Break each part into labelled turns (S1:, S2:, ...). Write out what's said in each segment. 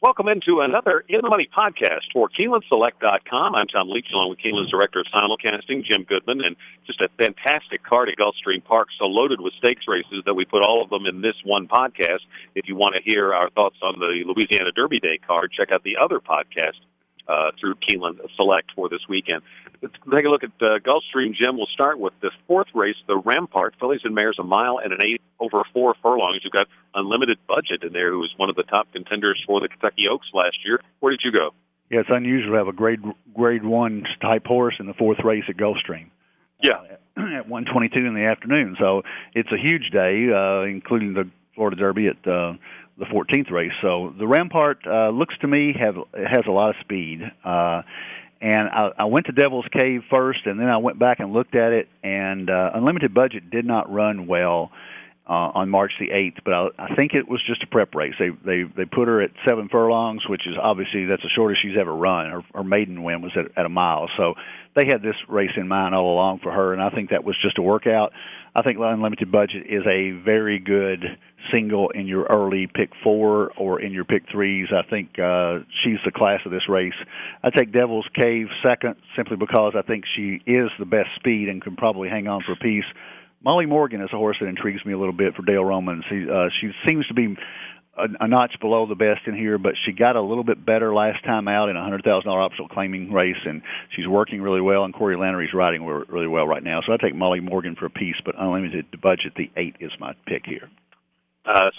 S1: Welcome into another In the Money podcast for KeenelandSelect.com. I'm Tom Leach, along with Keeneland's Director of Simulcasting, Jim Goodman, and just a fantastic card at Gulfstream Park, so loaded with stakes races that we put all of them in this one podcast. If you want to hear our thoughts on the Louisiana Derby Day card, check out the other podcast through Keeneland Select for this weekend. Let's take a look at Gulfstream, Jim. We'll start with the fourth race, the Rampart, fillies and mares, a mile and an 8 over 4 furlongs. You've got Unlimited Budget in there, who was one of the top contenders for the Kentucky Oaks last year. Where did you go?
S2: Yeah, it's unusual to have a grade 1 type horse in the fourth race at Gulfstream.
S1: Yeah.
S2: At 1:22 in the afternoon. So it's a huge day, including the Florida Derby at the 14th race. So the Rampart looks to me has a lot of speed. And I went to Devil's Cave first, and then I went back and looked at it, and Unlimited Budget did not run well on March the 8th, but I think it was just a prep race. They put her at 7 furlongs, which is obviously that's the shortest she's ever run. Her maiden win was at a mile. So they had this race in mind all along for her, and I think that was just a workout. I think Unlimited Budget is a very good single in your early pick 4 or in your pick 3s. I think she's the class of this race. I take Devil's Cave second simply because I think she is the best speed and can probably hang on for a piece. Molly Morgan is a horse that intrigues me a little bit for Dale Romans. She seems to be a notch below the best in here, but she got a little bit better last time out in a $100,000 optional claiming race, and she's working really well, and Corey Lannery's riding really well right now. So I take Molly Morgan for a piece, but Unlimited Budget, the 8 is my pick here.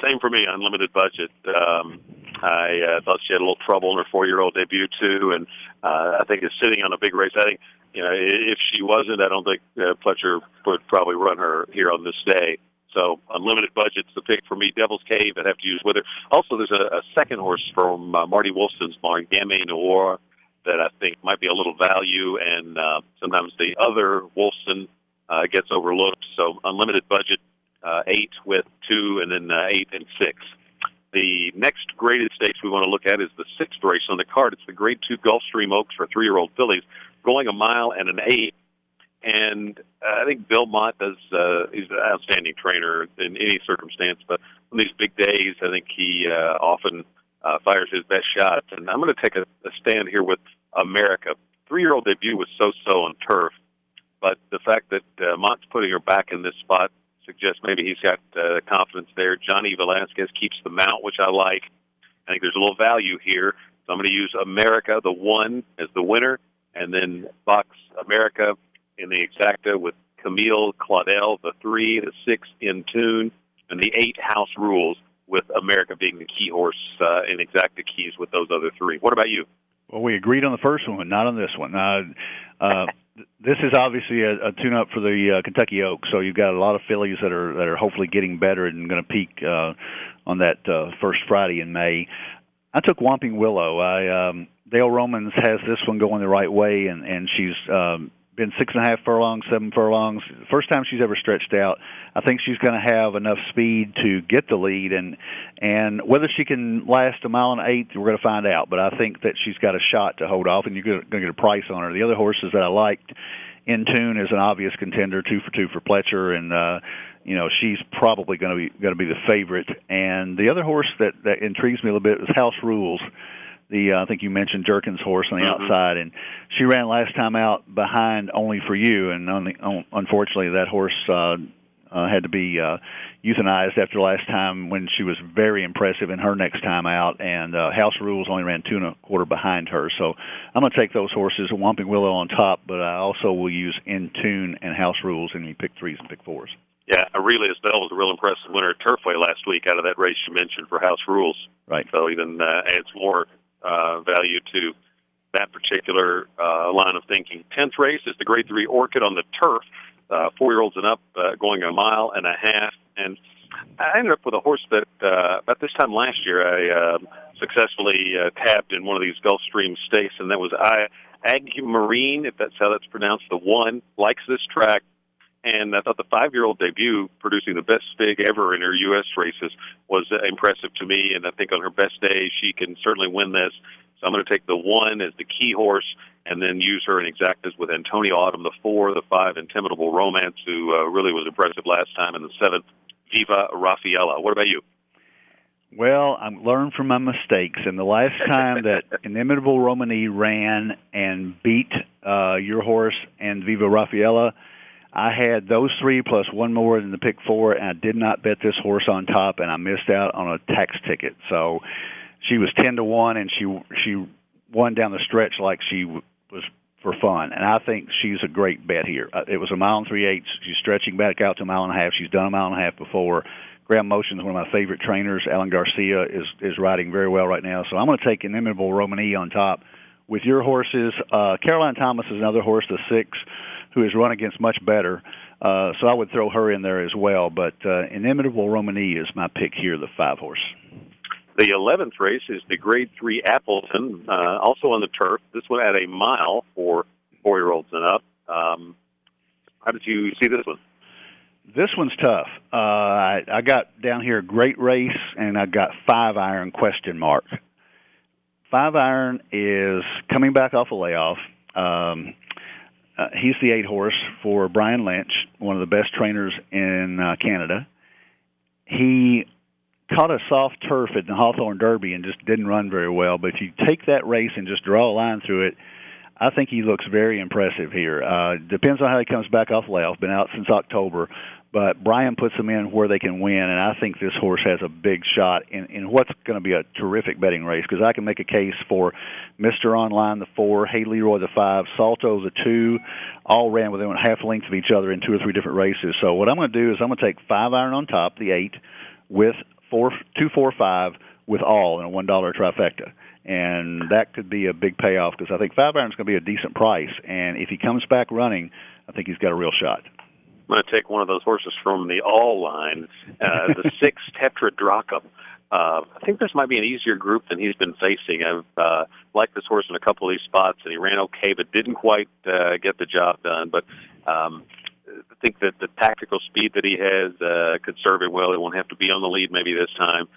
S1: Same for me, Unlimited Budget. I thought she had a little trouble in her 4-year-old debut, too, and I think it's sitting on a big race. I think, if she wasn't, I don't think Fletcher would probably run her here on this day. So Unlimited Budget's the pick for me. Devil's Cave, I'd have to use with her. Also, there's a second horse from Marty Wolfson's barn, Gamay Noir, that I think might be a little value, and sometimes the other Wolfson gets overlooked. So Unlimited Budget, 8 with 2, and then 8 and 6. The next graded stakes we want to look at is the 6th race on the card. It's the Grade 2 Gulfstream Oaks for 3-year-old fillies, going a mile and an 8. And I think Bill Mott he's an outstanding trainer in any circumstance, but on these big days, I think he often fires his best shots. And I'm going to take a stand here with America. 3-year-old debut was so-so on turf, but the fact that Mott's putting her back in this spot suggests maybe he's got confidence there. Johnny Velasquez keeps the mount, which I like. I think there's a little value here. So I'm going to use America, the 1, as the winner, and then box America in the exacta with Camille Claudel, the 3, the 6 in tune, and the 8 house rules, with America being the key horse in exacta keys with those other 3. What about you?
S2: Well, we agreed on the first one, not on this one. This is obviously a tune-up for the Kentucky Oaks, so you've got a lot of fillies that are hopefully getting better and going to peak on that first Friday in May. I took Whomping Willow. Dale Romans has this one going the right way, and she's been 6.5 furlongs, 7 furlongs. First time she's ever stretched out. I think she's going to have enough speed to get the lead, and whether she can last a mile and 8, we're going to find out. But I think that she's got a shot to hold off, and you're going to get a price on her. The other horses that I liked, In Tune is an obvious contender, 2 for 2 for Fletcher, and she's probably going to be the favorite. And the other horse that intrigues me a little bit is House Rules. I think you mentioned Jerkins' horse on the outside, and she ran last time out behind Only for You, and unfortunately that horse had to be euthanized after last time when she was very impressive in her next time out, and House Rules only ran 2 1/4 behind her. So I'm going to take those horses, Whomping Willow on top, but I also will use In Tune and House Rules in pick 3s and pick 4s.
S1: Yeah, Aurelius Bell was a real impressive winner at Turfway last week out of that race you mentioned for House Rules.
S2: Right.
S1: So even adds more value to that particular line of thinking. 10th race is the Grade 3 Orchid on the turf, 4-year-olds and up, going a mile and a half. And I ended up with a horse that about this time last year I successfully tabbed in one of these Gulfstream stakes, and that was Ague Marine, if that's how that's pronounced, the 1, likes this track. And I thought the 5-year-old debut, producing the best fig ever in her U.S. races, was impressive to me. And I think on her best day, she can certainly win this. So I'm going to take the 1 as the key horse and then use her in exactas with Antonio Autumn, the 4, the 5, Intimidable Romance, who really was impressive last time, and the 7, Viva Raffaella. What about you?
S2: Well, I'm learned from my mistakes, and the last time that Inimitable Romani ran and beat your horse and Viva Raffaella, I had those three plus one more than the pick four, and I did not bet this horse on top, and I missed out on a tax ticket. So she was 10-1, and she won down the stretch like she was for fun, and I think she's a great bet here. It was a mile and 3/8. She's stretching back out to a mile and a half. She's done a mile and a half before. Graham Motion is one of my favorite trainers. Alan Garcia is riding very well right now. So I'm going to take Inimitable Romani on top. With your horses, Caroline Thomas is another horse, the 6, who has run against much better. So I would throw her in there as well. But Inimitable Romani is my pick here, the 5 horse.
S1: The 11th race is the Grade 3 Appleton, also on the turf. This one at a mile for 4-year-olds and up. How did you see this one?
S2: This one's tough. I got down here a great race, and I got 5-iron question mark. 5-iron is coming back off a layoff. He's the 8 horse for Brian Lynch, one of the best trainers in Canada. He caught a soft turf at the Hawthorne Derby and just didn't run very well. But if you take that race and just draw a line through it, I think he looks very impressive here. Depends on how he comes back off layoff. Been out since October. But Brian puts them in where they can win, and I think this horse has a big shot in what's going to be a terrific betting race, because I can make a case for Mr. Online, the 4, Hey Leroy, the 5, Salto, the 2, all ran within half length of each other in 2 or 3 different races. So what I'm going to do is I'm going to take 5-iron on top, the 8, with 2, 4, 5, with all in a $1 trifecta. And that could be a big payoff, because I think 5-iron is going to be a decent price. And if he comes back running, I think he's got a real shot.
S1: I'm going to take one of those horses from the all line, the 6 Tetradrachm. I think this might be an easier group than he's been facing. I've liked this horse in a couple of these spots, and he ran okay, but didn't quite get the job done. But I think that the tactical speed that he has could serve him well. He won't have to be on the lead maybe this time.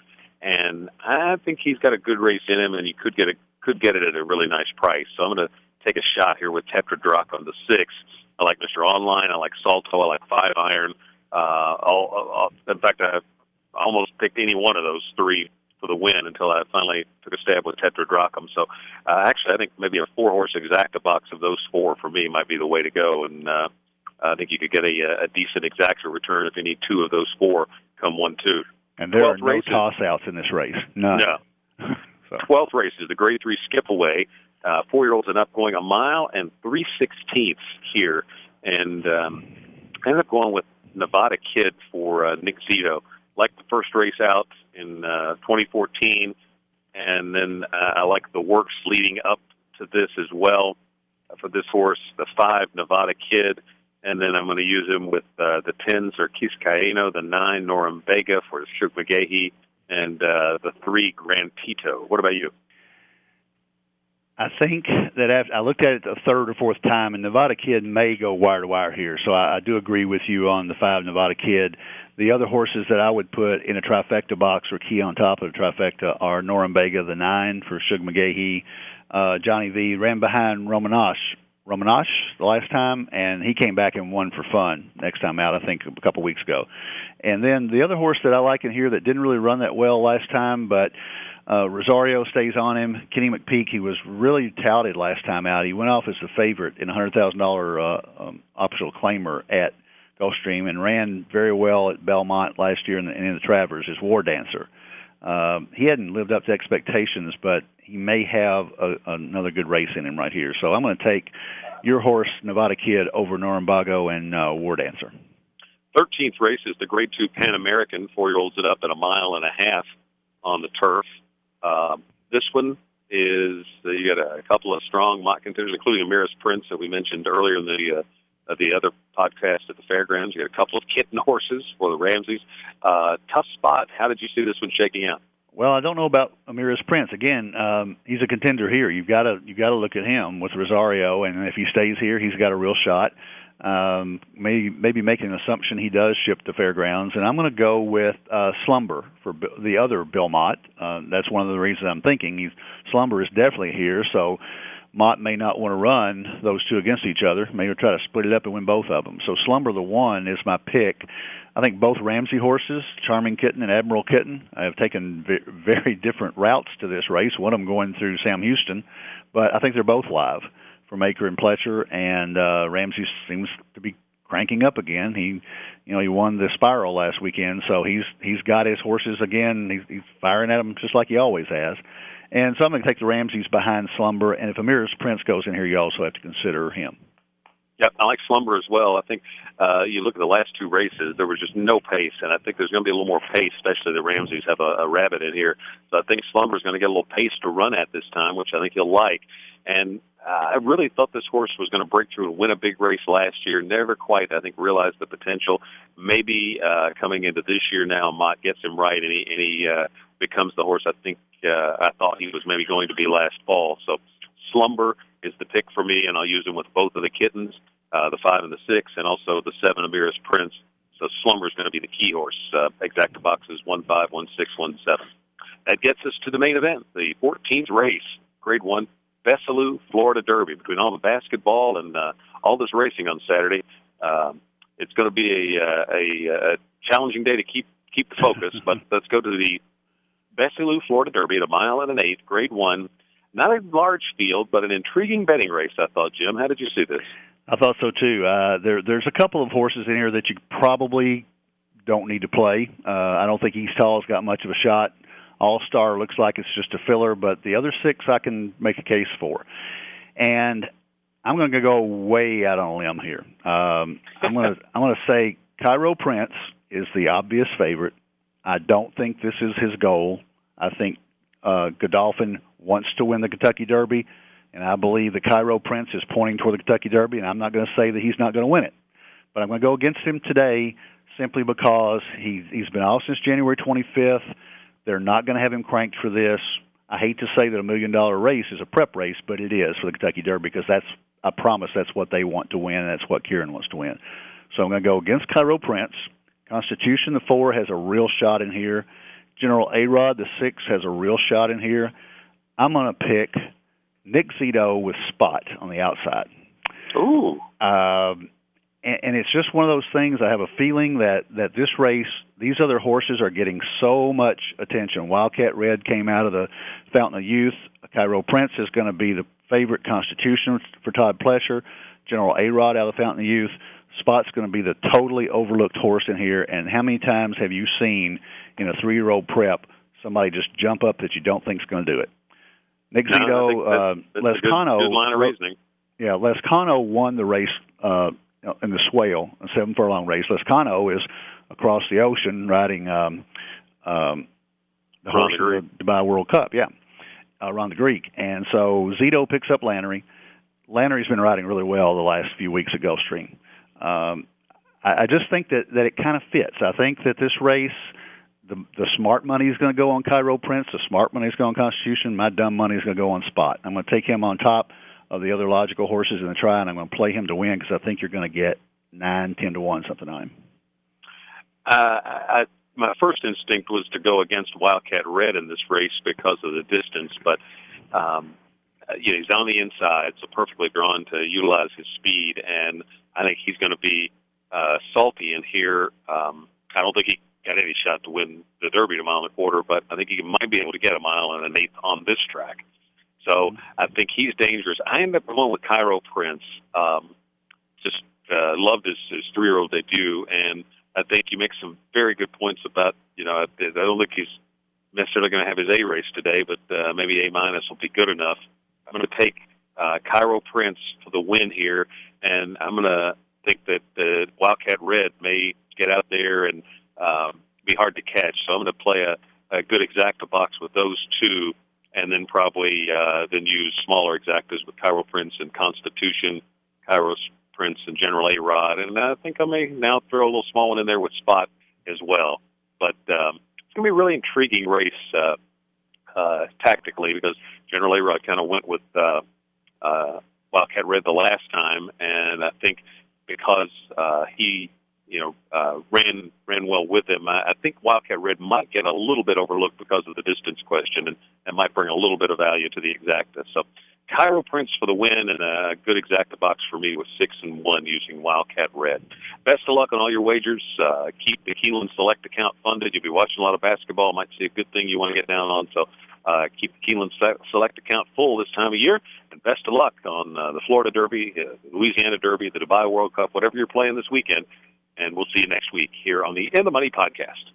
S1: And I think he's got a good race in him, and you could get it at a really nice price. So I'm going to take a shot here with Tetradrachm, the 6. I like Mr. Online. I like Salto. I like 5-iron. In fact, I almost picked any one of those 3 for the win until I finally took a stab with Tetradrachm. So, actually, I think maybe a 4-horse exacta box of those 4 for me might be the way to go. And I think you could get a decent exacta return if you need 2 of those 4 come 1-2.
S2: And there are no toss-outs in this race. None.
S1: No. 12th race is the Grade 3 Skip Away. 4-year-olds and up going a mile and 3/16 here. And I ended up going with Nevada Kid for Nick Zito. Like the first race out in 2014, and then I like the works leading up to this as well for this horse, the 5 Nevada Kid. And then I'm going to use him with the 10 Sarkis Cayeno, the 9 Norum Vega for Shug McGahee, and the 3 Grand Tito. What about you?
S2: I think that after I looked at it the 3rd or 4th time, and Nevada Kid may go wire to wire here. So I do agree with you on the 5 Nevada Kid. The other horses that I would put in a trifecta box or key on top of the trifecta are Norum Vega, the 9 for Shug McGahee. Johnny V ran behind Romanosh the last time, and he came back and won for fun next time out, I think, a couple weeks ago. And then the other horse that I like in here that didn't really run that well last time, but Rosario stays on him. Kenny McPeak, he was really touted last time out. He went off as the favorite in a $100,000 optional claimer at Gulfstream and ran very well at Belmont last year in the Travers as War Dancer. He hadn't lived up to expectations, but he may have another good race in him right here. So I'm going to take your horse, Nevada Kid, over Norimbago and War Dancer.
S1: 13th race is the Grade 2 Pan American, 4-year-olds it up at a mile and a half on the turf. This one is, you got a couple of strong mock contenders, including Amiris Prince that we mentioned earlier in the other podcast at the fairgrounds. You got a couple of kitten horses for the Ramseys. Tough spot. How did you see this one shaking out?
S2: Well, I don't know about Amiris Prince. Again, he's a contender here. You've got to look at him with Rosario, and if he stays here, he's got a real shot. Maybe making an assumption he does ship to fairgrounds, and I'm going to go with Slumber for the other Bill Mott. That's one of the reasons I'm thinking Slumber is definitely here. So Mott may not want to run those two against each other. Maybe try to split it up and win both of them. So Slumber the One is my pick. I think both Ramsey horses, Charming Kitten and Admiral Kitten, have taken very different routes to this race. One of them going through Sam Houston, but I think they're both live for Maker and Pletcher, and Ramsey seems to be cranking up again. He won the Spiral last weekend, so he's got his horses again. He's firing at them just like he always has. And so I'm going to take the Ramseys behind Slumber, and if Amir's Prince goes in here, you also have to consider him.
S1: Yep, I like Slumber as well. I think you look at the last two races, there was just no pace, and I think there's going to be a little more pace, especially the Ramseys have a rabbit in here. So I think Slumber's going to get a little pace to run at this time, which I think he'll like. And I really thought this horse was going to break through and win a big race last year. Never quite, I think, realized the potential. Maybe coming into this year now, Mott gets him right, and he becomes the horse I thought he was maybe going to be last fall. So Slumber is the pick for me, and I'll use him with both of the Kittens, the 5 and the 6, and also the 7 Amir's Prince. So Slumber is going to be the key horse. Exact boxes 1, 5, 1, 6, 1, 7. That gets us to the main event, the 14th race, Grade 1, Veselu, Florida Derby. Between all the basketball and all this racing on Saturday, it's going to be a challenging day to keep the focus. But let's go to the Veselu, Florida Derby at 1 mile and an 8, Grade 1. Not a large field, but an intriguing betting race, I thought, Jim. How did you see this?
S2: I thought so, too. There's a couple of horses in here that you probably don't need to play. I don't think East Hall's got much of a shot. All-Star looks like it's just a filler, but the other 6 I can make a case for. And I'm going to go way out on a limb here. I'm going to say Cairo Prince is the obvious favorite. I don't think this is his goal. I think Godolphin wants to win the Kentucky Derby, and I believe the Cairo Prince is pointing toward the Kentucky Derby, and I'm not going to say that he's not going to win it. But I'm going to go against him today simply because he's been off since January 25th. They're not going to have him cranked for this. I hate to say that $1 million race is a prep race, but it is for the Kentucky Derby because I promise that's what they want to win, and that's what Kieran wants to win. So I'm going to go against Cairo Prince. Constitution, the 4, has a real shot in here. General A-Rod, the 6, has a real shot in here. I'm going to pick Nick Zito with Spot on the outside.
S1: Ooh.
S2: And it's just one of those things. I have a feeling that this race, these other horses are getting so much attention. Wildcat Red came out of the Fountain of Youth. Cairo Prince is going to be the favorite. Constitution for Todd Pletcher. General A-Rod out of the Fountain of Youth. Spot's going to be the totally overlooked horse in here. And how many times have you seen in a 3-year-old prep somebody just jump up that you don't think is going to do it? Nick Zito, Lescano.
S1: Good line of reasoning.
S2: Yeah, Lescano won the race in the Swale, a 7-furlong race. Lescano is across the ocean riding the horse of the Dubai World Cup, Ron the Greek. And so Zito picks up Lannery. Lannery's been riding really well the last few weeks at Gulfstream. I just think that it kind of fits. I think that this race, the smart money is going to go on Cairo Prince. The smart money is going on Constitution. My dumb money is going to go on Spot. I'm going to take him on top of the other logical horses in the try, and I'm going to play him to win because I think you're going to get 9, 10 to 1, something on him.
S1: My first instinct was to go against Wildcat Red in this race because of the distance, but he's on the inside, so perfectly drawn to utilize his speed, and I think he's going to be salty in here. I don't think he got any shot to win the Derby at 1 1/4 miles, but I think he might be able to get 1 1 1/8 on this track. So I think he's dangerous. I end up going with Cairo Prince. Just loved his 3-year-old debut, and I think you make some very good points about, I don't think he's necessarily going to have his A race today, but maybe A- will be good enough. I'm going to take Cairo Prince for the win here, and I'm going to think that the Wildcat Red may get out there and be hard to catch. So I'm going to play a good exacta box with those two, and then probably then use smaller exactas with Cairo Prince and Constitution, Cairo Prince and General A-Rod. And I think I may now throw a little small one in there with Spot as well. But it's going to be a really intriguing race tactically because General A-Rod kind of went with Wildcat Red the last time, and I think because he ran well with him, I think Wildcat Red might get a little bit overlooked because of the distance question, and might bring a little bit of value to the exacta. So Cairo Prince for the win, and a good exacta box for me with 6 and 1 using Wildcat Red. Best of luck on all your wagers. Keep the Keeneland Select account funded. You'll be watching a lot of basketball. Might see a good thing you want to get down on. So keep the Keeneland Select account full this time of year. And best of luck on the Florida Derby, Louisiana Derby, the Dubai World Cup, whatever you're playing this weekend. And we'll see you next week here on the In the Money podcast.